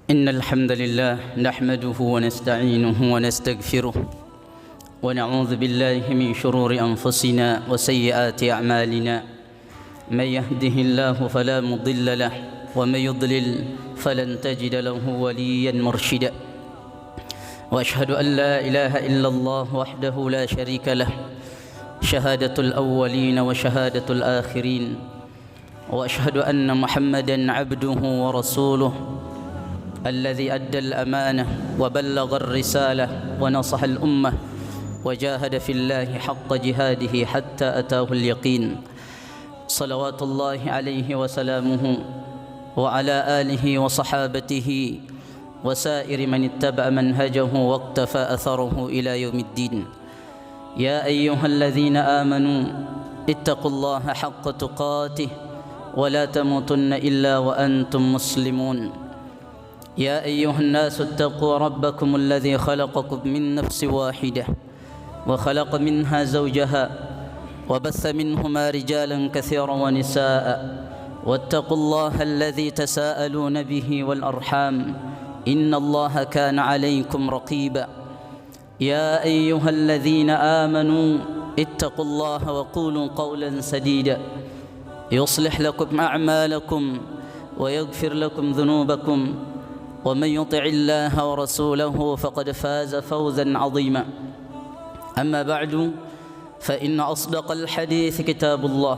إن الحمد لله نحمده ونستعينه ونستغفره ونعوذ بالله من شرور أنفسنا وسيئات أعمالنا من يهده الله فلا مضل له ومن يضلل فلن تجد له وليا مرشدا وأشهد أن لا إله إلا الله وحده لا شريك له شهادة الأولين وشهادة الآخرين وأشهد أن محمدا عبده ورسوله الذي أدى الأمانة وبلغ الرسالة ونصح الأمة وجاهد في الله حق جهاده حتى أتاه اليقين صلوات الله عليه وسلامه وعلى آله وصحابته وسائر من اتبع منهجه واقتفى أثره إلى يوم الدين يا أيها الذين آمنوا اتقوا الله حق تقاته ولا تموتن إلا وأنتم مسلمون يا أيها الناس اتقوا ربكم الذي خلقكم من نفس واحدة وخلق منها زوجها وبث منهما رجالا كثيرا ونساء واتقوا الله الذي تساءلون به والأرحام إن الله كان عليكم رقيبا يا أيها الذين آمنوا اتقوا الله وقولوا قولا سديدا يصلح لكم أعمالكم ويغفر لكم ذنوبكم ومن يطع الله ورسوله فقد فاز فوزا عظيما أما بعد فإن أصدق الحديث كتاب الله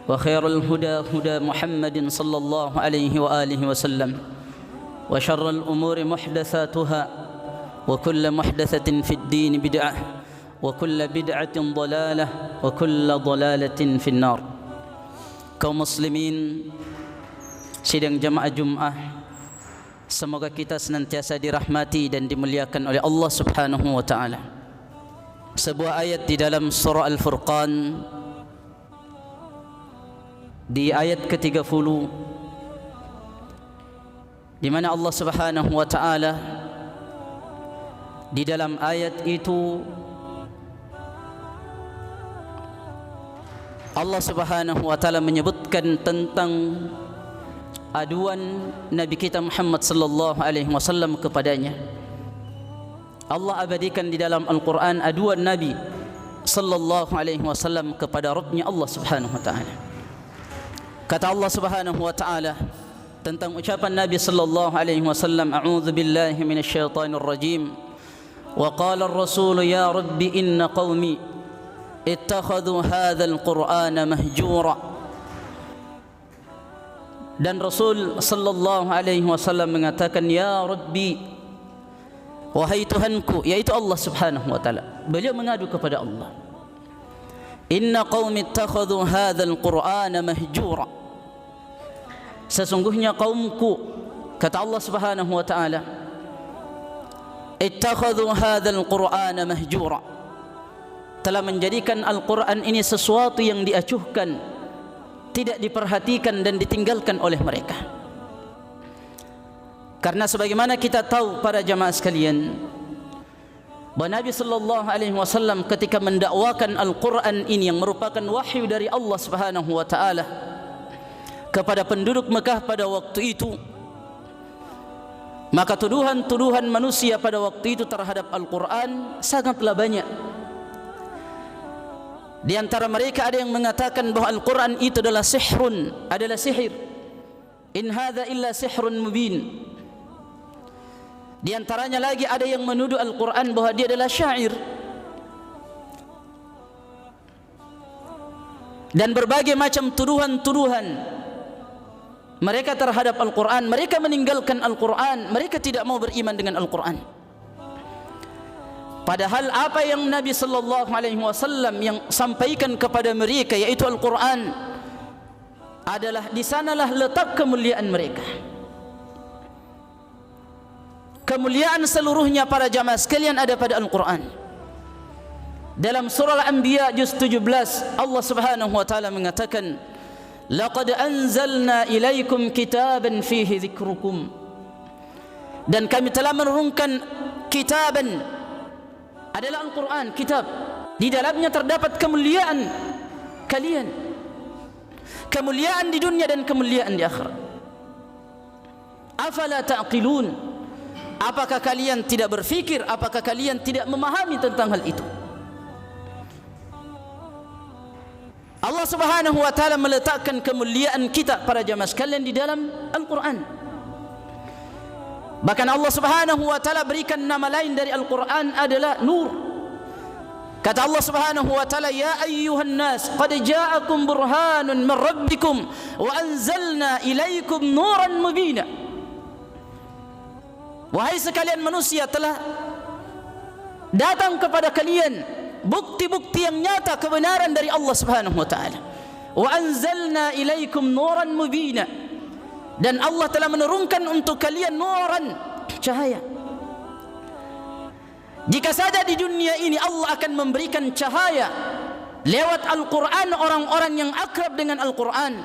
وخير الهدى هدى محمد صلى الله عليه وآله وسلم وشر الأمور محدثاتها وكل محدثة في الدين بدعة وكل بدعة ضلالة وكل ضلالة في النار. Kaum muslimin sidang jamaah Jumat, semoga kita senantiasa dirahmati dan dimuliakan oleh Allah Subhanahu wa taala. Sebuah ayat di dalam surah Al-Furqan di ayat ke-30 di mana Allah Subhanahu wa taala di dalam ayat itu Allah Subhanahu wa taala menyebutkan tentang aduan Nabi kita Muhammad sallallahu alaihi wasallam kepadanya. Allah abadikan di dalam Al-Qur'an aduan Nabi sallallahu alaihi wasallam kepada Rabbnya Allah Subhanahu wa taala. Kata Allah Subhanahu wa taala tentang ucapan Nabi sallallahu alaihi wasallam, a'udzu billahi minasyaitonir rajim. Wa qala ar-rasul ya rabbi inna qaumi ittakhadhu hadzal qur'ana mahjura. Dan Rasul sallallahu alaihi wasallam mengatakan, ya Rabbi, wahai Tuhanku, yaitu Allah Subhanahu wa taala. Beliau mengadu kepada Allah, inna qaumi ittakhadhu hadzal qur'ana mahjura. Sesungguhnya kaumku, kata Allah Subhanahu wa taala, ittakhadhu hadzal qur'ana mahjura, telah menjadikan Al-Qur'an ini sesuatu yang diacuhkan, tidak diperhatikan dan ditinggalkan oleh mereka. Karena sebagaimana kita tahu para jamaah sekalian, bahwa Nabi sallallahu alaihi wasallam ketika mendakwakan Al-Qur'an ini yang merupakan wahyu dari Allah Subhanahu wa taala kepada penduduk Mekah pada waktu itu, maka tuduhan-tuduhan manusia pada waktu itu terhadap Al-Qur'an sangatlah banyak. Di antara mereka ada yang mengatakan bahwa Al-Quran itu adalah sihrun, adalah sihir. In hadza illa sihrun mubin. Di antaranya lagi ada yang menuduh Al-Quran bahwa dia adalah syair. Dan berbagai macam tuduhan-tuduhan mereka terhadap Al-Quran. Mereka meninggalkan Al-Quran, mereka tidak mau beriman dengan Al-Quran. Padahal apa yang Nabi sallallahu alaihi wasallam yang sampaikan kepada mereka, yaitu Al-Qur'an, adalah di sanalah letak kemuliaan mereka. Kemuliaan seluruhnya para jamaah sekalian ada pada Al-Qur'an. Dalam surah Al-Anbiya juz 17 Allah Subhanahu wa taala mengatakan, laqad anzalna ilaikum kitaban fihi dzikrukum. Dan kami telah menurunkan kitaban, adalah Al-Quran, kitab. Di dalamnya terdapat kemuliaan kalian, kemuliaan di dunia dan kemuliaan di akhirat. Afala ta'qilun? Apakah kalian tidak berfikir? Apakah kalian tidak memahami tentang hal itu? Allah Subhanahu wa taala meletakkan kemuliaan kita para jamaah sekalian di dalam Al-Qur'an. Bahkan Allah Subhanahu wa taala berikan nama lain dari Al-Qur'an adalah Nur. Kata Allah Subhanahu wa taala, ya ayyuhan nas qad ja'akum burhanun min rabbikum wa anzalna ilaikum nuran mubina. Wahai sekalian manusia, telah datang kepada kalian bukti-bukti yang nyata kebenaran dari Allah Subhanahu wa taala. Wa anzalna ilaikum nuran mubina. Dan Allah telah menurunkan untuk kalian nuran, cahaya. Jika saja di dunia ini Allah akan memberikan cahaya lewat Al-Quran orang-orang yang akrab dengan Al-Quran,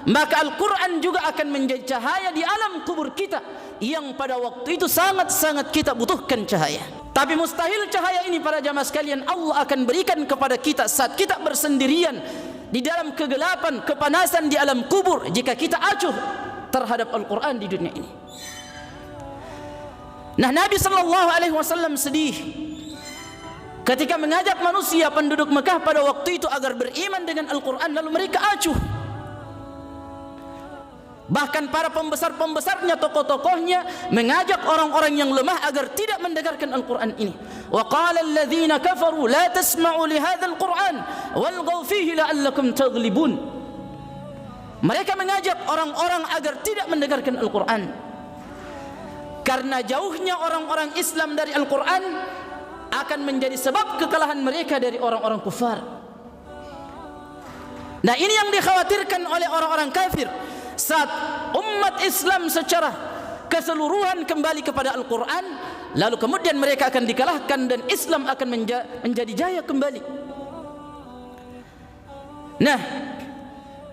maka Al-Quran juga akan menjadi cahaya di alam kubur kita yang pada waktu itu sangat-sangat kita butuhkan cahaya. Tapi mustahil cahaya ini para jamaah sekalian Allah akan berikan kepada kita saat kita bersendirian di dalam kegelapan, kepanasan di alam kubur, jika kita acuh terhadap Al-Quran di dunia ini. Nah, Nabi sallallahu alaihi wasallam sedih ketika mengajak manusia penduduk Mekah pada waktu itu agar beriman dengan Al-Quran, lalu mereka acuh. Bahkan para pembesar-pembesarnya, tokoh-tokohnya mengajak orang-orang yang lemah agar tidak mendengarkan Al-Quran ini. Wa qala alladhina kafaru la tasma'u li hadzal Qur'an walghaw fihi la'allakum taghlibun. Mereka mengajak orang-orang agar tidak mendengarkan Al-Quran, karena jauhnya orang-orang Islam dari Al-Quran akan menjadi sebab kekalahan mereka dari orang-orang kufar. Nah, ini yang dikhawatirkan oleh orang-orang kafir. Saat umat Islam secara keseluruhan kembali kepada Al-Quran, lalu kemudian mereka akan dikalahkan dan Islam akan menjadi jaya kembali. Nah,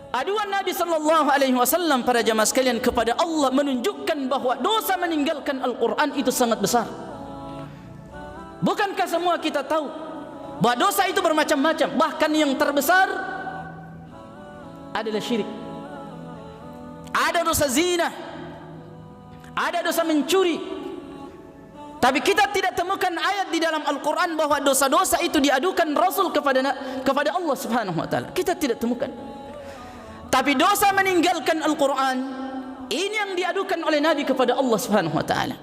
aduan Nabi sallallahu alaihi wasallam para jamaah sekalian kepada Allah menunjukkan bahwa dosa meninggalkan Al-Quran itu sangat besar. Bukankah semua kita tahu bahwa dosa itu bermacam-macam, bahkan yang terbesar adalah syirik. Ada dosa zina, ada dosa mencuri. Tapi kita tidak temukan ayat di dalam Al-Quran bahwa dosa-dosa itu diadukan Rasul kepada Allah Subhanahu wa taala. Kita tidak temukan. Tapi dosa meninggalkan Al-Quran ini yang diadukan oleh Nabi kepada Allah Subhanahu wa taala.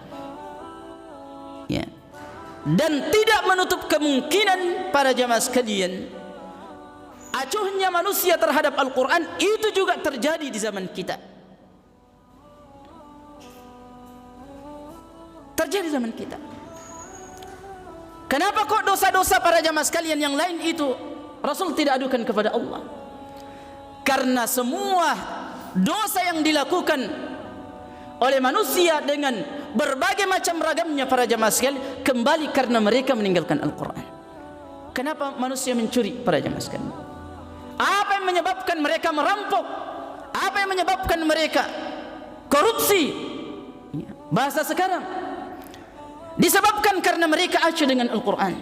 Ya. Dan tidak menutup kemungkinan para jamaah sekalian, acuhnya manusia terhadap Al-Quran itu juga terjadi di zaman kita. Terjadi zaman kita. Kenapa kok dosa-dosa para jamaah sekalian yang lain itu Rasul tidak adukan kepada Allah? Karena semua dosa yang dilakukan oleh manusia dengan berbagai macam ragamnya para jamaah sekalian kembali karena mereka meninggalkan Al-Quran. Kenapa manusia mencuri para jamaah sekalian? Apa yang menyebabkan mereka merampok? Apa yang menyebabkan mereka korupsi? Bahasa sekarang, disebabkan karena mereka acuh dengan Al-Quran.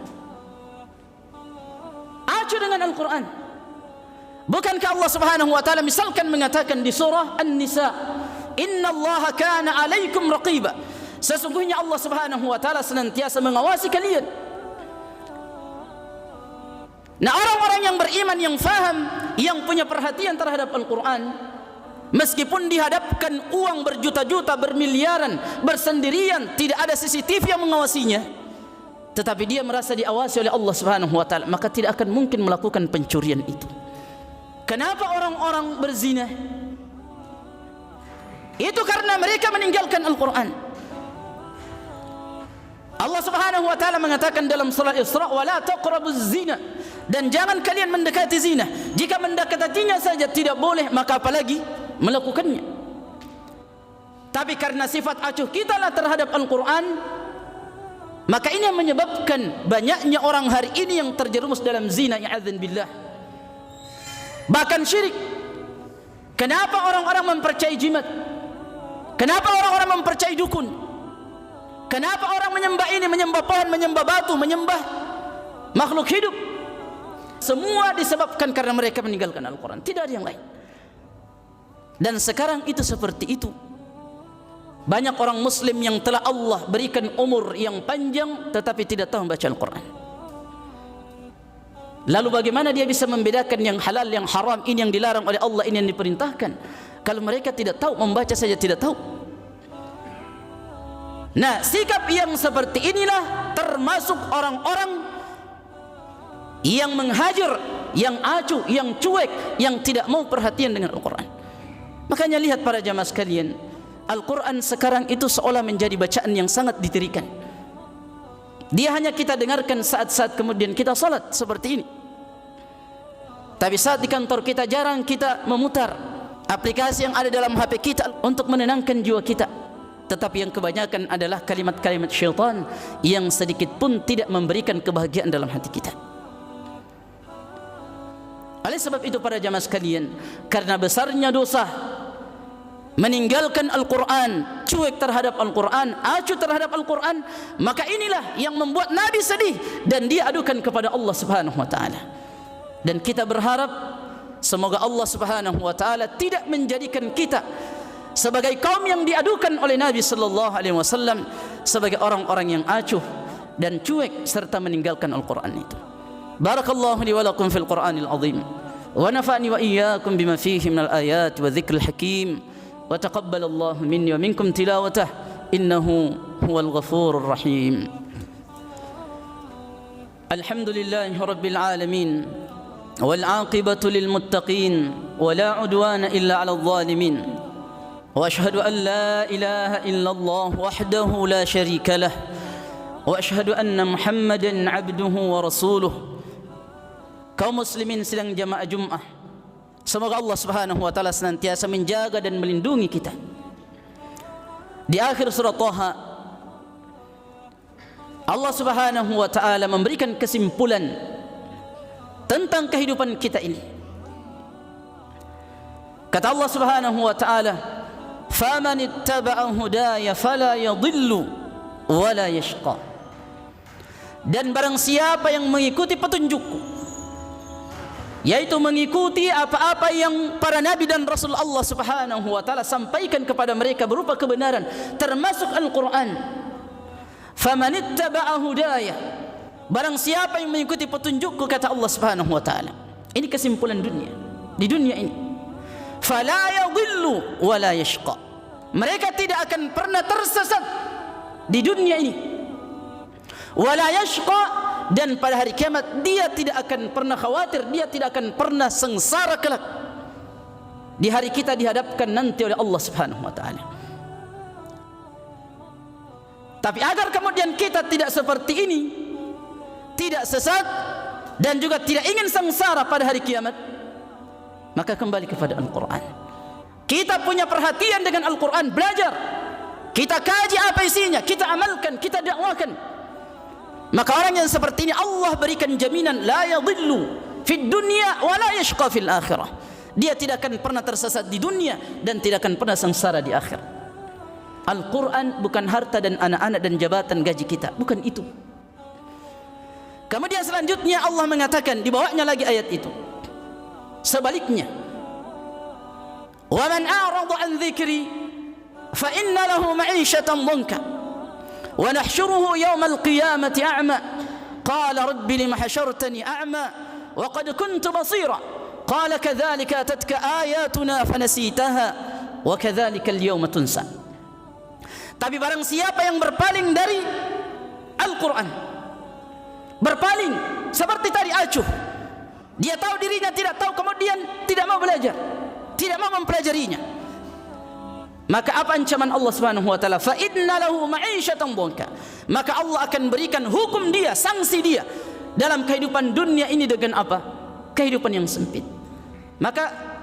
Acuh dengan Al-Quran. Bukankah Allah Subhanahu wa taala misalkan mengatakan di surah An-Nisa, innallaha kana 'alaikum raqiba. Sesungguhnya Allah Subhanahu wa taala senantiasa mengawasi kalian. Nah, orang-orang yang beriman, yang faham, yang punya perhatian terhadap Al-Quran, meskipun dihadapkan uang berjuta-juta, bermiliaran, bersendirian, tidak ada CCTV yang mengawasinya, tetapi dia merasa diawasi oleh Allah Subhanahu wa taala, maka tidak akan mungkin melakukan pencurian itu. Kenapa orang-orang berzina? Itu karena mereka meninggalkan Al-Quran. Allah Subhanahu wa taala mengatakan dalam surah Isra, "Wala taqrabuz zina." Dan jangan kalian mendekati zina. Jika mendekatinya saja tidak boleh, maka apalagi melakukannya. Tapi karena sifat acuh kita lah terhadap Al-Quran, maka ini yang menyebabkan banyaknya orang hari ini yang terjerumus dalam zina, ya'adzan billah. Bahkan syirik. Kenapa orang-orang mempercayai jimat? Kenapa orang-orang mempercayai dukun? Kenapa orang menyembah ini, menyembah pohon, menyembah batu, menyembah makhluk hidup? Semua disebabkan karena mereka meninggalkan Al-Quran, tidak ada yang lain. Dan sekarang itu seperti itu. Banyak orang muslim yang telah Allah berikan umur yang panjang tetapi tidak tahu membaca Al-Quran. Lalu bagaimana dia bisa membedakan yang halal, yang haram, ini yang dilarang oleh Allah, ini yang diperintahkan, kalau mereka tidak tahu, membaca saja tidak tahu? Nah, sikap yang seperti inilah termasuk orang-orang yang menghajar, yang acuh, yang cuek, yang tidak mau perhatian dengan Al-Quran. Makanya lihat para jamaah sekalian, Al-Quran sekarang itu seolah menjadi bacaan yang sangat ditirikan. Dia hanya kita dengarkan saat-saat kemudian kita salat seperti ini. Tapi saat di kantor kita jarang kita memutar aplikasi yang ada dalam HP kita untuk menenangkan jiwa kita. Tetapi yang kebanyakan adalah kalimat-kalimat syaitan yang sedikit pun tidak memberikan kebahagiaan dalam hati kita. Oleh sebab itu para jamaah sekalian, karena besarnya dosa meninggalkan Al-Quran, cuek terhadap Al-Quran, acuh terhadap Al-Quran, maka inilah yang membuat Nabi sedih dan dia adukan kepada Allah Subhanahu wa taala. Dan kita berharap semoga Allah Subhanahu wa taala tidak menjadikan kita sebagai kaum yang diadukan oleh Nabi sallallahu alaihi wasallam sebagai orang-orang yang acuh dan cuek serta meninggalkan Al-Quran itu. Barakallahu li wa lakum fil Qur'anil azim wa nafa'ni wa iyyakum bima fihi minal ayati wa dzikril hakim. وتقبل الله مني ومنكم تلاوته إنه هو الغفور الرحيم. الحمد لله رب العالمين والعاقبة للمتقين ولا عدوان إلا على الظالمين وأشهد أن لا إله إلا الله وحده لا شريك له وأشهد أن محمدا عبده ورسوله. Kaum muslimin sedang jamaah Jumat, semoga Allah Subhanahu wa taala senantiasa menjaga dan melindungi kita. Di akhir surah Thaha, Allah Subhanahu wa taala memberikan kesimpulan tentang kehidupan kita ini. Kata Allah Subhanahu wa taala, "Faman ittaba'a hudaya fala yadhillu wa la yashqa." Dan barang siapa yang mengikuti petunjukku, yaitu mengikuti apa-apa yang para nabi dan rasul Allah Subhanahu wa taala sampaikan kepada mereka berupa kebenaran termasuk Al-Qur'an. Famanittaba'a hudaya, barang siapa yang mengikuti petunjukku, kata Allah Subhanahu wa taala. Ini kesimpulan dunia. Di dunia ini, fala yadhillu wa la yashqa. Mereka tidak akan pernah tersesat di dunia ini. Wa la yashqa, dan pada hari kiamat dia tidak akan pernah khawatir, dia tidak akan pernah sengsara kelak di hari kita dihadapkan nanti oleh Allah Subhanahu wa taala. Tapi agar kemudian kita tidak seperti ini, tidak sesat dan juga tidak ingin sengsara pada hari kiamat, maka kembali kepada Al-Quran. Kita punya perhatian dengan Al-Quran, belajar, kita kaji apa isinya, kita amalkan, kita dakwakan. Maka orang yang seperti ini Allah berikan jaminan la yadhillu fid dunya wa la yashqa fil akhirah. Dia tidak akan pernah tersesat di dunia dan tidak akan pernah sengsara di akhirat. Al-Quran bukan harta dan anak-anak dan jabatan gaji kita, bukan itu. Kemudian selanjutnya Allah mengatakan, di bawahnya lagi ayat itu, sebaliknya, wa man a'rada an dzikri fa inna lahu ma'isyatan dhanka wa nahsyuruhu yawmal qiyamati a'ma qala rabbi lima hasyartani a'ma wa qad kuntu basira qala kadzalika atatka ayatuna fanasitaha wa kadzalika al-yawma tunsa. Tapi barang siapa yang berpaling dari Al-Quran, berpaling seperti tadi acuh, dia tahu dirinya tidak tahu, kemudian tidak mau belajar, tidak mau mempelajarinya, maka apa ancaman Allah Subhanahu wa taala? Fa inna lahu ma'isyatan dhanka. Maka Allah akan berikan hukum dia, sanksi dia dalam kehidupan dunia ini dengan apa? Kehidupan yang sempit. Maka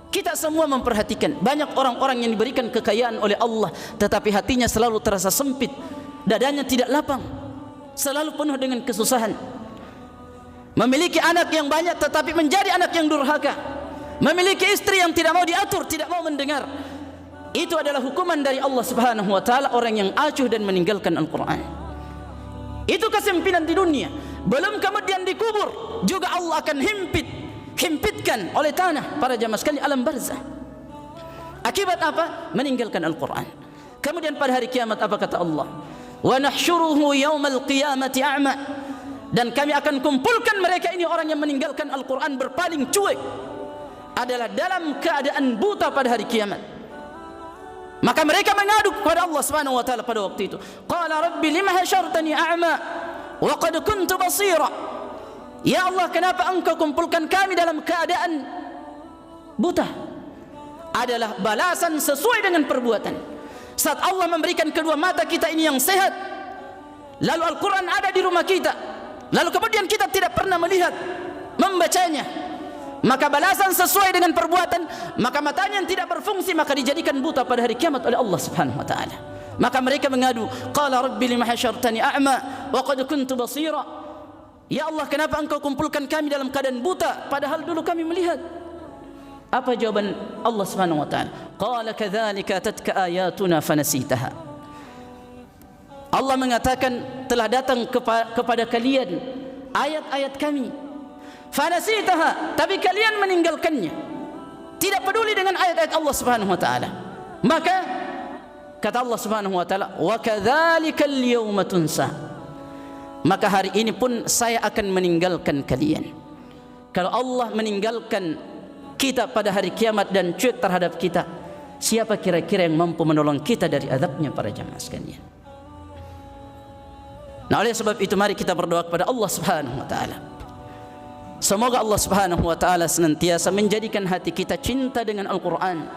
kita semua memperhatikan, banyak orang-orang yang diberikan kekayaan oleh Allah tetapi hatinya selalu terasa sempit, dadanya tidak lapang, selalu penuh dengan kesusahan. Memiliki anak yang banyak tetapi menjadi anak yang durhaka, memiliki istri yang tidak mau diatur, tidak mau mendengar. Itu adalah hukuman dari Allah Subhanahu wa taala orang yang acuh dan meninggalkan Al-Quran. Itu kesempitan di dunia. Belum kemudian dikubur juga Allah akan himpitkan oleh tanah para jamaah sekalian alam barzah. Akibat apa? Meninggalkan Al-Quran. Kemudian pada hari kiamat apa kata Allah? Wa nahsyuruhu yaumal qiyamati a'ma. Dan kami akan kumpulkan mereka ini, orang yang meninggalkan Al-Quran berpaling cuek, adalah dalam keadaan buta pada hari kiamat. Maka mereka mengadu kepada Allah Subhanahu wa taala pada waktu itu. Qala rabbi lima hasyartani a'ma wa qad kuntu basira. Ya Allah, kenapa engkau kumpulkan kami dalam keadaan buta? Adalah balasan sesuai dengan perbuatan. Saat Allah memberikan kedua mata kita ini yang sehat, lalu Al-Quran ada di rumah kita, lalu kemudian kita tidak pernah melihat, membacanya, maka balasan sesuai dengan perbuatan. Maka matanya yang tidak berfungsi maka dijadikan buta pada hari kiamat oleh Allah Subhanahu wa taala. Maka mereka mengadu, qala rabbi lima hasyartani a'ma wa qad kuntu basira. Ya Allah, kenapa engkau kumpulkan kami dalam keadaan buta padahal dulu kami melihat? Apa jawaban Allah Subhanahu wa taala? Qala kadzalika atatka ayatuna fanasitaha. Allah mengatakan, telah datang kepada kalian ayat-ayat kami, fanasitaha, tapi kalian meninggalkannya, tidak peduli dengan ayat-ayat Allah Subhanahu wa taala. Maka kata Allah Subhanahu wa taala, wa kadzalika al-yawma tunsa. Maka hari ini pun saya akan meninggalkan kalian. Kalau Allah meninggalkan kita pada hari kiamat dan cuek terhadap kita, siapa kira-kira yang mampu menolong kita dari azabnya para jamaah sekalian? Nah, oleh sebab itu mari kita berdoa kepada Allah Subhanahu wa taala. Semoga Allah Subhanahu wa taala senantiasa menjadikan hati kita cinta dengan Al-Qur'an.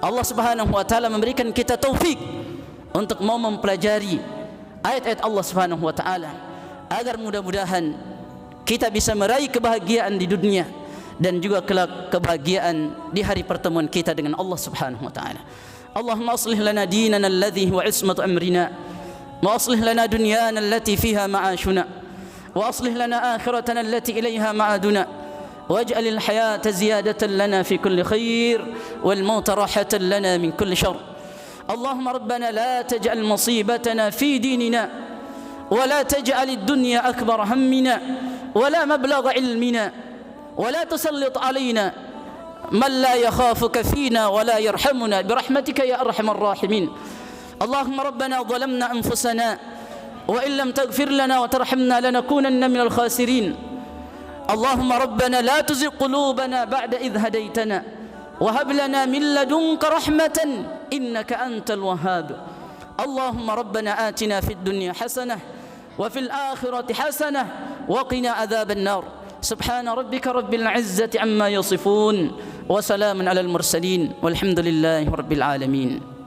Allah Subhanahu wa taala memberikan kita taufik untuk mau mempelajari ayat-ayat Allah Subhanahu wa taala, agar mudah-mudahan kita bisa meraih kebahagiaan di dunia dan juga kelak kebahagiaan di hari pertemuan kita dengan Allah Subhanahu wa taala. Allahumma aslih lana dinana alladhi huwa ismatu amrina, wa aslih lana dunyana allati fiha ma'ashuna, wa aslih lana akhiratana allati ilayha ma'aduna, waj'al al-hayata ziyadatan lana fi kulli khair wal mauta rahatan lana min kulli shar. Allahumma rabbana la taj'al musibatana fi dinina wa la taj'al ad-dunya akbar hammina wa la mablagha ilmina ولا تسلط علينا من لا يخافك فينا ولا يرحمنا برحمتك يا أرحم الراحمين. اللهم ربنا ظلمنا أنفسنا وإن لم تغفر لنا وترحمنا لنكونن من الخاسرين. اللهم ربنا لا تزغ قلوبنا بعد إذ هديتنا وهب لنا من لدنك رحمة إنك أنت الوهاب. اللهم ربنا آتنا في الدنيا حسنة وفي الآخرة حسنة وقنا عذاب النار. سبحان ربك رب العزة عما يصفون وسلام على المرسلين والحمد لله رب العالمين.